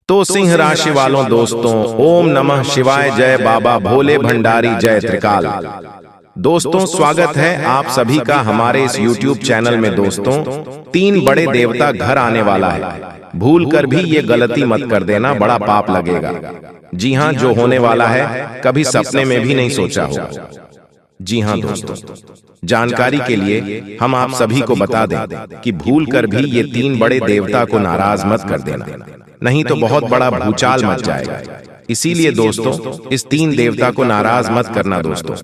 तो सिंह राशि वालों दोस्तों, ओम नमः शिवाय, जय बाबा भोले भंडारी, जय त्रिकाल। दोस्तों स्वागत है आप सभी का हमारे इस YouTube चैनल में। दोस्तों 3 बड़े देवता घर आने वाला है, भूल कर भी ये गलती मत कर देना, बड़ा पाप लगेगा। जी हाँ, जो होने वाला है कभी सपने में भी नहीं सोचा होगा। जी हाँ दोस्तों, जानकारी के लिए हम आप सभी को बता दें कि भूल कर भी ये 3 बड़े देवता को नाराज मत कर देना, नहीं तो बहुत बड़ा भूचाल मच जाएगा। इसीलिए दोस्तों इस 3 देवता को नाराज मत करना। दोस्तों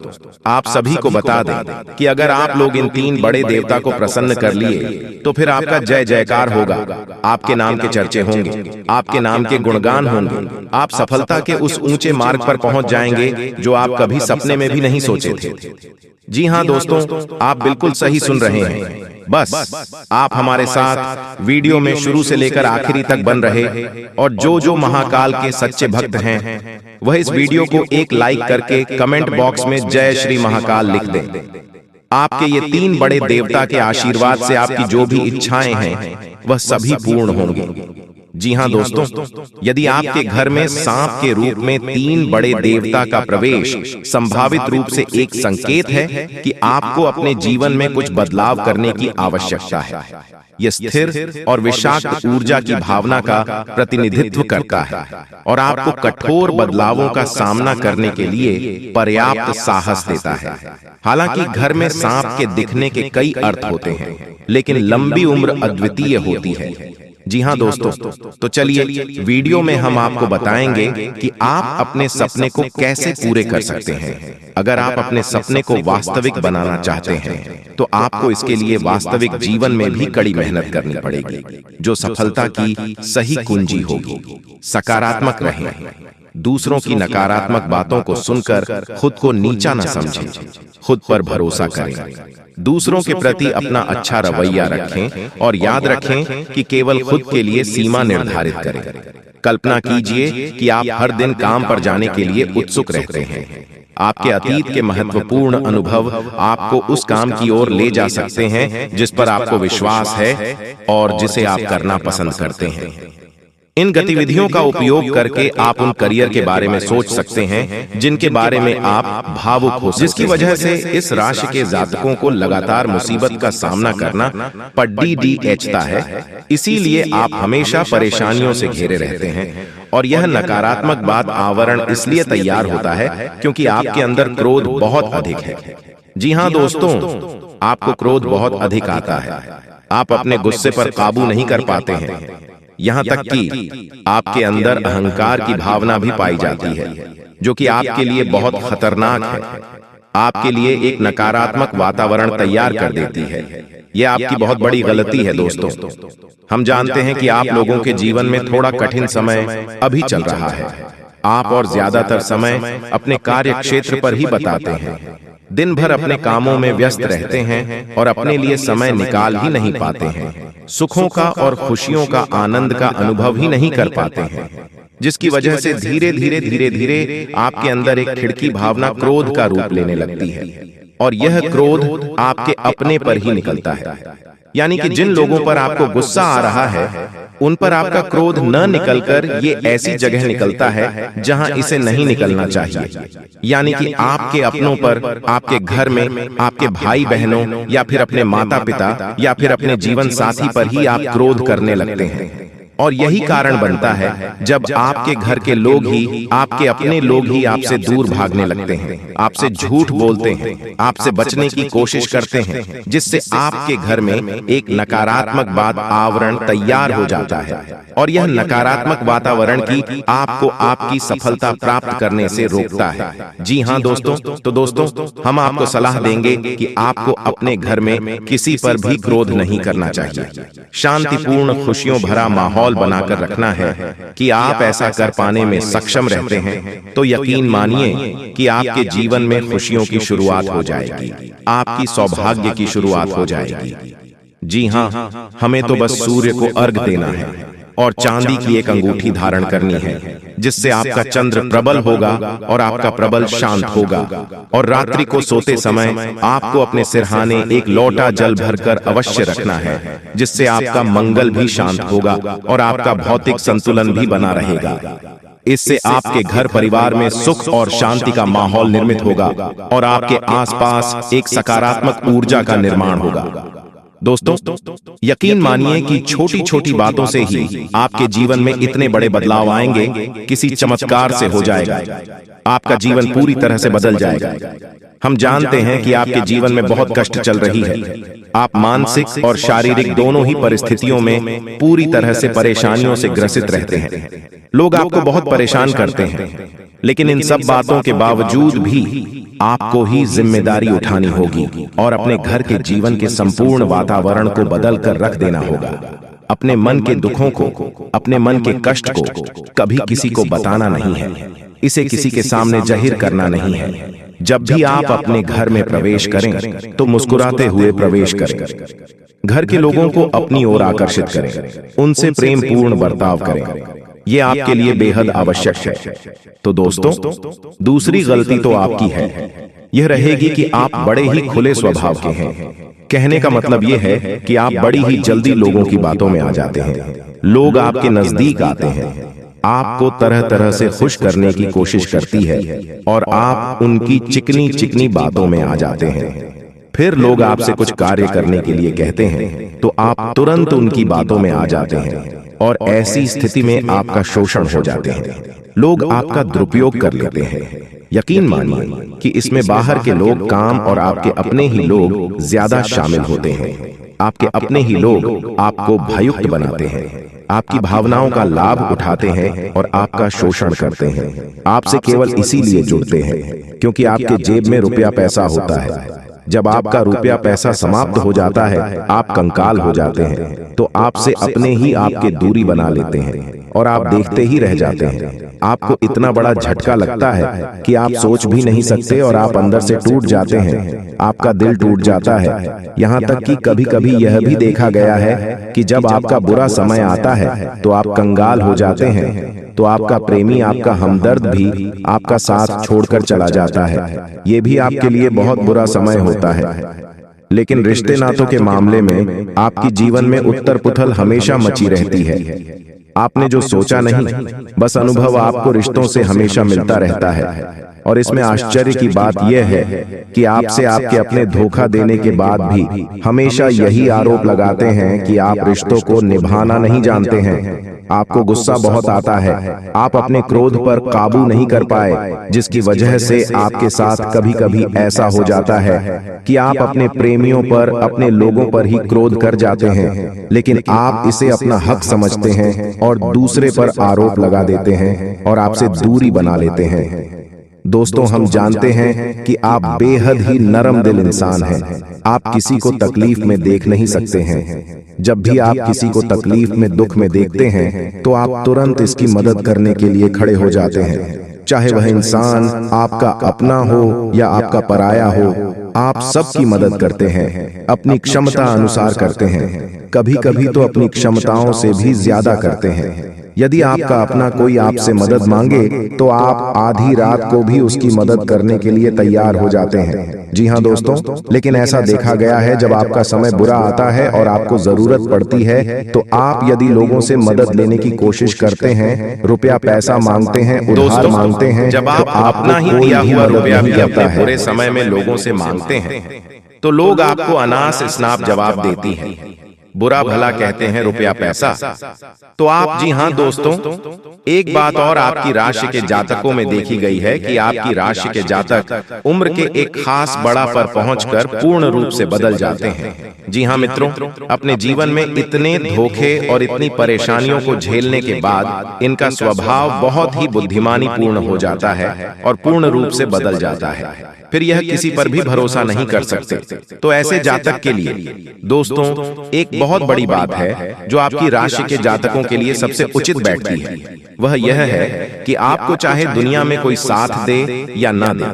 आप सभी को बता दें कि अगर आप लोग इन 3 बड़े देवता को प्रसन्न कर लिए तो फिर आपका जय जयकार होगा, आपके नाम के चर्चे होंगे, आपके नाम के गुणगान होंगे, आप सफलता के उस ऊंचे मार्ग पर पहुंच जाएंगे जो आप कभी सपने में भी नहीं सोचे थे। जी हाँ दोस्तों, आप बिल्कुल सही सुन रहे हैं। बस आप हमारे साथ वीडियो में शुरू से लेकर आखिरी तक बन रहे, और जो महाकाल के सच्चे भक्त हैं वह इस वीडियो को एक लाइक करके कमेंट बॉक्स में जय श्री महाकाल लिख दें। आपके ये 3 बड़े देवता के आशीर्वाद से आपकी जो भी इच्छाएं हैं वह सभी पूर्ण होंगी। जी हाँ दोस्तों, यदि आपके घर में सांप के रूप में 3 बड़े देवता का प्रवेश संभावित रूप से एक संकेत है कि आपको अपने जीवन में कुछ बदलाव करने की आवश्यकता है। यह स्थिर और विषाक्त ऊर्जा की भावना का प्रतिनिधित्व करता है और आपको कठोर बदलावों का सामना करने के लिए पर्याप्त साहस देता है। हालांकि घर में सांप के दिखने के कई अर्थ होते हैं, लेकिन लंबी उम्र अद्वितीय होती है। जी हाँ दोस्तों, तो चलिए वीडियो में हम आपको बताएंगे कि आप अपने सपने को कैसे पूरे कर सकते हैं। अगर आप अपने सपने को वास्तविक बनाना चाहते हैं तो आपको इसके लिए वास्तविक जीवन में भी कड़ी मेहनत करनी पड़ेगी, जो सफलता की सही कुंजी होगी। सकारात्मक रहें, दूसरों की नकारात्मक बातों को सुनकर खुद को नीचा न समझें, खुद पर भरोसा करें, दूसरों के प्रति अपना अच्छा रवैया रखें और याद रखें कि केवल खुद के लिए सीमा निर्धारित करें। कल्पना कीजिए कि आप हर दिन काम पर जाने के लिए उत्सुक रहते हैं। आपके अतीत के महत्वपूर्ण अनुभव आपको उस काम की ओर ले जा सकते हैं जिस पर आपको विश्वास है और जिसे आप करना पसंद करते हैं। इन गतिविधियों का उपयोग करके आप उन करियर के बारे में सोच सकते हैं जिनके बारे में आप भावुक हो, जिसकी वजह से इस राशि के जातकों को लगातार मुसीबत का सामना करना पड़ता है। इसीलिए आप हमेशा परेशानियों से घिरे रहते हैं और यह नकारात्मक बात आवरण इसलिए तैयार होता है क्योंकि आपके अंदर क्रोध बहुत अधिक है। जी हाँ दोस्तों, आपको क्रोध बहुत अधिक आता है, आप अपने गुस्से पर काबू नहीं कर पाते हैं, यहाँ तक कि आपके अंदर अहंकार की भावना भी पाई जाती है, जो कि आपके लिए बहुत खतरनाक है, आपके लिए एक नकारात्मक वातावरण तैयार कर देती है। यह आपकी बहुत बड़ी गलती है दोस्तों। हम जानते हैं कि आप लोगों के जीवन में थोड़ा कठिन समय अभी चल रहा है। आप और ज्यादातर समय अपने कार्य क्षेत्र पर ही बताते हैं, दिन भर अपने कामों में व्यस्त रहते हैं और अपने लिए समय निकाल ही नहीं पाते हैं, सुखों का और खुशियों का आनंद का अनुभव ही नहीं कर पाते हैं, जिसकी वजह से धीरे धीरे आपके अंदर एक खिड़की भावना क्रोध का रूप लेने लगती है और यह क्रोध आपके अपने पर ही निकलता है। यानी कि जिन लोगों पर आपको गुस्सा आ रहा है उन पर आपका क्रोध न निकलकर ये ऐसी जगह निकलता है जहां इसे नहीं निकलना चाहिए। यानी कि आपके अपनों पर, आपके घर में, आपके भाई बहनों या फिर अपने माता पिता या फिर अपने जीवन साथी पर ही आप क्रोध करने लगते हैं। और यही कारण बनता है जब आपके घर के लोग ही, आपके अपने लोग ही आपसे दूर भागने लगते हैं, आपसे झूठ बोलते हैं, आपसे बचने की कोशिश करते हैं, जिससे आपके घर में एक नकारात्मक बात आवरण तैयार हो जाता है और यह नकारात्मक वातावरण की आपको आपकी सफलता प्राप्त करने से रोकता है। जी हाँ दोस्तों, तो दोस्तों हम आपको सलाह देंगे कि आपको अपने घर में किसी पर भी क्रोध नहीं करना चाहिए। शांतिपूर्ण खुशियों भरा माहौल बनाकर रखना है कि आप ऐसा कर पाने में सक्षम रहते हैं तो यकीन मानिए कि आपके जीवन में खुशियों की शुरुआत हो जाएगी, आपकी सौभाग्य की शुरुआत हो जाएगी। जी हाँ, हमें तो बस सूर्य को अर्घ देना है, और चांदी की एक अंगूठी धारण करनी है, जिससे आपका चंद्र प्रबल होगा और आपका प्रबल शांत होगा। और रात्रि को सोते समय आपको अपने सिरहाने एक लोटा जल भरकर अवश्य रखना है, जिससे आपका मंगल भी शांत होगा और आपका भौतिक संतुलन भी बना रहेगा। इससे आपके घर परिवार में सुख और शांति का माहौल निर्मित होगा और आपके आसपास एक सकारात्मक ऊर्जा का निर्माण होगा। दोस्तों, यकीन मानिए कि छोटी छोटी बातों से ही आपके जीवन में इतने बड़े बदलाव आएंगे, किसी चमत्कार से हो जाएगा। आपका जीवन पूरी तरह से बदल जाएगा। हम जानते हैं कि आपके जीवन में बहुत कष्ट चल रही है। आप मानसिक और शारीरिक दोनों ही परिस्थितियों में पूरी तरह से परेशानियों से ग्रसित रहते हैं। लोग आपको बहुत परेशान करते हैं, लेकिन इन सब बातों के बावजूद भी आपको ही जिम्मेदारी उठानी होगी और अपने घर के जीवन के संपूर्ण वातावरण को बदल कर रख देना होगा। अपने मन के दुखों को, अपने मन के कष्ट को कभी किसी को बताना नहीं है। इसे किसी के सामने जाहिर करना नहीं है। जब भी आप अपने घर में प्रवेश करें तो मुस्कुराते हुए प्रवेश करें। घर के लोगों को अपनी ओर आकर्षित करें, उनसे प्रेम पूर्ण बर्ताव करें। ये आपके लिए बेहद आवश्यक है। तो दोस्तों, दूसरी गलती तो आपकी है, यह रहेगी कि आप बड़े ही खुले स्वभाव के हैं। कहने का मतलब यह है कि आप बड़ी ही जल्दी लोगों की बातों में आ जाते हैं। लोग आपके नजदीक आते हैं, आपको तरह तरह से खुश करने की कोशिश करती है और आप उनकी चिकनी चिकनी बातों में आ जाते हैं। फिर लोग आपसे कुछ कार्य करने के लिए कहते हैं तो आप तुरंत उनकी बातों में आ जाते हैं और ऐसी स्थिति में आपका शोषण हो जाते हैं। लोग आपका दुरुपयोग कर लेते हैं। यकीन मानिए कि इसमें बाहर के लोग काम और आपके अपने ही लोग ज्यादा शामिल होते हैं। आपके अपने ही लोग आपको भययुक्त बनाते हैं, आपकी भावनाओं का लाभ उठाते हैं और आपका शोषण करते हैं। आपसे केवल इसीलिए जुड़ते हैं क्योंकि आपके जेब में रुपया पैसा होता है। जब आपका रुपया पैसा समाप्त हो जाता है, आप कंकाल हो जाते हैं, तो आपसे अपने ही आपके दूरी बना लेते हैं और आप देखते ही रह जाते हैं। आपको इतना बड़ा झटका लगता है कि आप सोच भी नहीं सकते और आप अंदर से टूट जाते हैं। आपका दिल टूट जाता है। यहाँ तक कि कभी कभी यह भी देखा गया है कि जब आपका बुरा समय आता है तो आप कंगाल हो जाते हैं, तो आपका प्रेमी, आपका हमदर्द भी आपका साथ छोड़कर चला जाता है। ये भी आपके लिए बहुत बुरा समय होता है। लेकिन रिश्ते नातों के मामले में आपकी जीवन में उत्तर पुथल हमेशा मची रहती है। आपने जो सोचा नहीं, बस अनुभव आपको रिश्तों से हमेशा मिलता रहता है। और इसमें आश्चर्य की बात यह है कि आपसे आपके अपने धोखा देने के बाद भी हमेशा यही आरोप लगाते हैं कि आप रिश्तों को निभाना नहीं जानते हैं। आपको गुस्सा बहुत आता है, आप अपने क्रोध पर काबू नहीं कर पाए, जिसकी वजह से आपके साथ कभी कभी ऐसा हो जाता है कि आप अपने प्रेमियों पर, अपने लोगों पर ही क्रोध कर जाते हैं। लेकिन आप इसे अपना हक समझते हैं और दूसरे पर आरोप लगा देते हैं और आपसे दूरी बना लेते हैं। दोस्तों, हम जानते हैं कि आप बेहद ही नरम दिल इंसान हैं। आप किसी को तकलीफ में देख नहीं सकते हैं। जब भी आप किसी को तकलीफ में, दुख में देखते हैं तो आप तुरंत इसकी मदद करने के लिए खड़े हो जाते हैं। चाहे वह इंसान आपका अपना हो या आपका पराया हो, आप सबकी मदद करते हैं, अपनी क्षमता अनुसार करते हैं। कभी कभी तो अपनी क्षमताओं से भी ज्यादा करते हैं। यदि आपका अपना कोई आपसे मदद मांगे तो आप आधी रात को भी उसकी मदद करने के लिए तैयार हो जाते हैं। जी हाँ दोस्तों, लेकिन ऐसा देखा गया है जब आपका समय बुरा आता है और आपको जरूरत पड़ती है तो आप यदि लोगों से मदद लेने की कोशिश करते हैं, रुपया पैसा मांगते हैं, उधार मांगते हैं, जब आप अपना ही दिया हुआ रुपया भी अपने बुरे समय में लोगों से मांगते हैं तो लोग आपको अनास स्नाप जवाब देती हैं, बुरा भला कहते हैं, रुपया पैसा। तो आप, जी हाँ दोस्तों, एक बात और आपकी राशि के जातकों में देखी गई है कि आपकी राशि के जातक उम्र के एक खास बड़ा पर पहुंचकर पूर्ण रूप से बदल जाते हैं। जी हाँ मित्रों, अपने जीवन में इतने धोखे और इतनी परेशानियों को झेलने के बाद इनका स्वभाव बहुत ही बुद्धिमानी पूर्ण हो जाता है और पूर्ण रूप से बदल जाता है। फिर यह किसी पर भी भरोसा नहीं कर सकते। तो ऐसे जातक के लिए दोस्तों एक बहुत बड़ी बात है जो आपकी राशि के जातकों के लिए सबसे उचित बैठती है। वह यह है कि आपको चाहे दुनिया में कोई साथ दे या ना दे,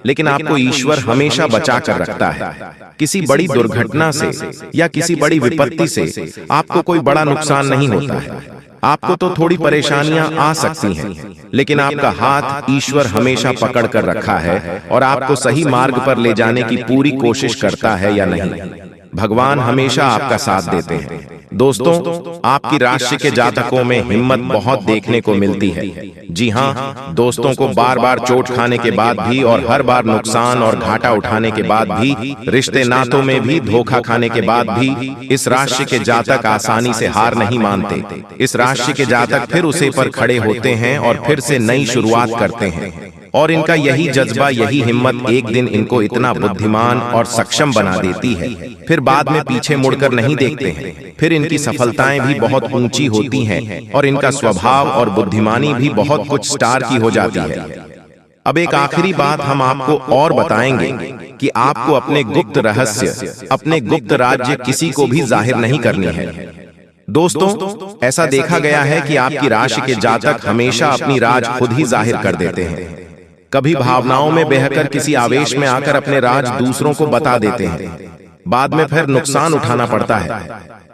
लेकिन आपको ईश्वर हमेशा बचा कर रखता है। किसी बड़ी दुर्घटना से या किसी बड़ी विपत्ति से आपको कोई बड़ा नुकसान नहीं होता है। आपको तो थोड़ी परेशानियां आ सकती हैं, लेकिन आपका हाथ ईश्वर हमेशा पकड़ कर रखा है और आपको सही मार्ग पर ले जाने की पूरी कोशिश करता है या नहीं। भगवान हमेशा आपका साथ देते हैं। दोस्तों, आपकी राशि के जातकों में हिम्मत बहुत देखने को मिलती है। जी हाँ दोस्तों, को बार बार चोट खाने के बाद भी और हर बार नुकसान और घाटा उठाने के बाद भी, रिश्ते नातों में भी धोखा खाने के बाद भी, इस राशि के जातक आसानी से हार नहीं मानते। इस राशि के जातक फिर उसे पर खड़े होते हैं और फिर से नई शुरुआत करते हैं। और इनका यही जज्बा, यही हिम्मत एक दिन इनको इतना बुद्धिमान और सक्षम बना देती है, फिर बाद में पीछे मुड़कर नहीं देखते हैं। फिर इनकी सफलताएं भी बहुत ऊंची होती हैं और इनका स्वभाव और बुद्धिमानी भी बहुत कुछ स्टार की हो जाती है। अब एक आखिरी बात हम आपको और बताएंगे कि आपको अपने गुप्त रहस्य, अपने गुप्त राज्य किसी को भी जाहिर नहीं करनी है। दोस्तों, ऐसा देखा गया है कि आपकी राशि के जातक हमेशा अपनी राज खुद ही जाहिर कर देते हैं। कभी भावनाओं में बहकर किसी आवेश में आकर अपने राज दूसरों को बता देते हैं, बाद में फिर नुकसान उठाना पड़ता है।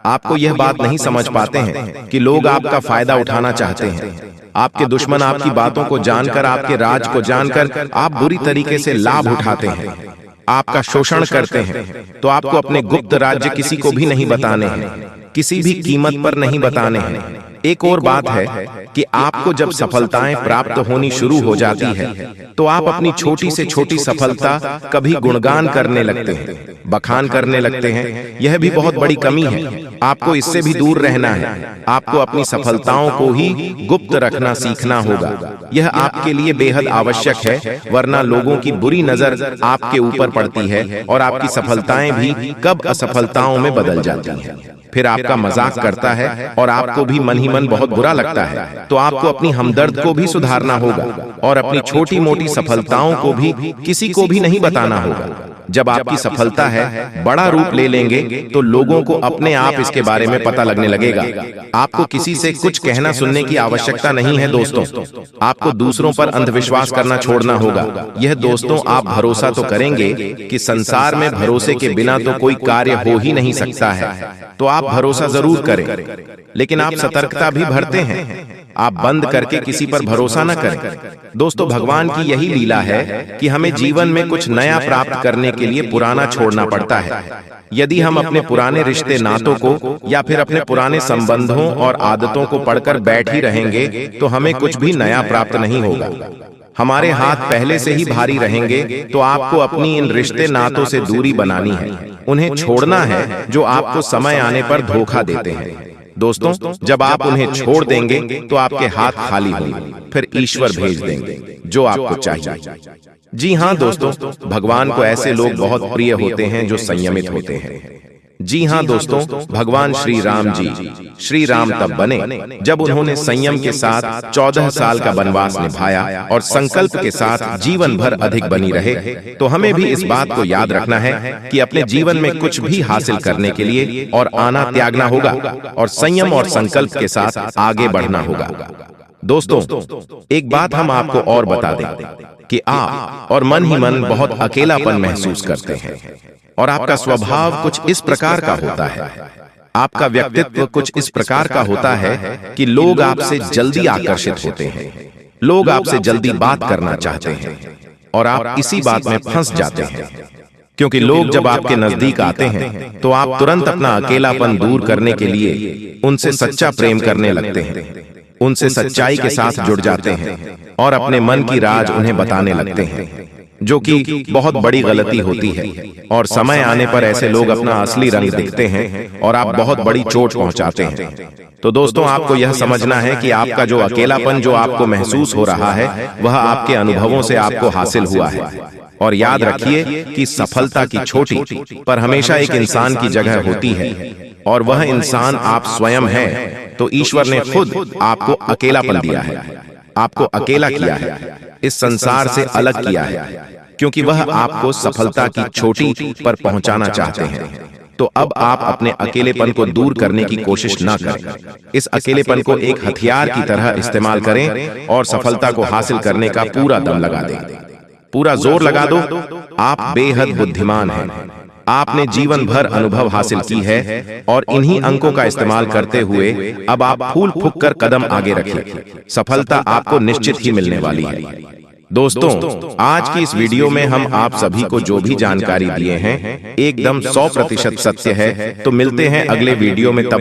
आपको यह बात नहीं समझ पाते हैं कि लोग आपका फायदा उठाना चाहते हैं। आपके दुश्मन आपकी बातों को जानकर, आपके राज को जानकर आप बुरी तरीके से लाभ उठाते हैं, आपका शोषण करते हैं। तो आपको अपने गुप्त राज्य किसी को भी नहीं बताने हैं, किसी भी कीमत पर नहीं बताने हैं। एक और बात है कि आपको जब सफलताएं प्राप्त होनी शुरू हो जाती है तो आप अपनी छोटी से छोटी सफलता कभी गुणगान करने लगते हैं, बखान करने लगते हैं। यह भी बहुत बड़ी कमी है। आपको इससे भी दूर रहना है। आपको अपनी सफलताओं को ही गुप्त रखना सीखना होगा। यह आपके लिए बेहद आवश्यक है, वरना लोगों की बुरी नजर आपके ऊपर पड़ती है और आपकी सफलताएं भी कब असफलताओं में बदल जाती हैं। फिर आपका मजाक करता है और आपको भी मन ही मन बहुत बुरा लगता है। तो आपको अपनी हमदर्द को भी सुधारना होगा और अपनी छोटी मोटी सफलताओं को भी किसी को भी नहीं बताना होगा। जब आपकी सफलता है बड़ा रूप ले लेंगे तो लोगों को अपने आप इसके बारे में पता लगने लगेगा। आपको किसी से कुछ कहना सुनने की आवश्यकता नहीं है। दोस्तों, आपको दूसरों पर अंधविश्वास करना छोड़ना होगा। यह दोस्तों, आप भरोसा तो करेंगे कि संसार में भरोसे के बिना तो कोई कार्य हो ही नहीं सकता है, तो आप भरोसा जरूर करें, लेकिन आप सतर्कता भी बरतें हैं। आप बंद करके किसी पर भरोसा न करें। दोस्तों, भगवान की यही लीला है कि हमें जीवन में कुछ नया प्राप्त करने के लिए पुराना छोड़ना पड़ता है। यदि हम अपने पुराने रिश्ते नातों को या फिर अपने पुराने संबंधों और आदतों को पढ़कर बैठ ही रहेंगे तो हमें कुछ भी नया प्राप्त नहीं होगा। हमारे हाथ पहले से ही भारी रहेंगे। तो आपको अपनी इन रिश्ते नातों से दूरी बनानी है, उन्हें छोड़ना है जो आपको समय आने पर धोखा देते हैं। दोस्तों, जब आप उन्हें छोड़ देंगे तो आपके हाथ खाली होंगे, फिर ईश्वर भेज देंगे जो आपको चाहिए। जी हाँ दोस्तों, भगवान को ऐसे लोग बहुत प्रिय होते हैं जो संयमित होते हैं। जी हाँ दोस्तों, भगवान श्री राम जी, श्री राम तब बने जब उन्होंने संयम के साथ 14 साल का वनवास निभाया और संकल्प के साथ जीवन भर अधिक बनी रहे। तो हमें भी इस बात को याद रखना है कि अपने जीवन में कुछ भी हासिल करने के लिए और आना त्यागना होगा और संयम और संकल्प के साथ आगे बढ़ना होगा। दोस्तों, एक बात हम आपको और बता दें कि आप और मन ही मन बहुत अकेलापन महसूस करते हैं और आपका स्वभाव कुछ इस प्रकार का होता है, आपका व्यक्तित्व कुछ इस प्रकार का होता है कि लोग आपसे जल्दी आकर्षित होते हैं, लोग आपसे जल्दी बात करना चाहते हैं और आप इसी बात में फंस जाते हैं। क्योंकि लोग जब आपके नजदीक आते हैं तो आप तुरंत अपना अकेलापन दूर करने के लिए उनसे सच्चा प्रेम करने लगते हैं, उनसे सच्चाई के साथ जुड़ जाते हैं और अपने मन की राज उन्हें बताने लगते हैं, जो कि बहुत बड़ी गलती होती है। और समय आने पर ऐसे लोग अपना असली रंग दिखते हैं और आप बहुत बड़ी चोट पहुंचाते हैं। तो दोस्तों, आपको यह समझना है कि आपका जो अकेलापन जो आपको महसूस हो रहा है वह आपके अनुभवों से आपको हासिल हुआ है। और याद रखिए कि सफलता की छोटी पर हमेशा एक इंसान की जगह होती है और वह इंसान आप स्वयं हैं। तो ईश्वर ने खुद आपको अकेलापन दिया है, आपको अकेला किया है, इस संसार से अलग किया है, क्योंकि वह आपको सफलता की चोटी पर पहुंचाना चाहते हैं। तो अब आप अपने अकेलेपन को दूर करने की कोशिश ना करें, इस अकेलेपन को एक हथियार की तरह इस्तेमाल करें और सफलता को हासिल करने का पूरा दम लगा दें, पूरा जोर लगा दो। आप बेहद बुद्धिमान हैं, आपने जीवन भर अनुभव हासिल की है और इन्हीं अंकों का इस्तेमाल करते हुए अब आप फूल फूंक कर कदम आगे रखिए। सफलता आपको निश्चित ही मिलने वाली है। दोस्तों, आज की इस वीडियो में हम आप सभी को जो भी जानकारी दिए हैं एकदम 100% सत्य है। तो मिलते हैं अगले वीडियो में, तब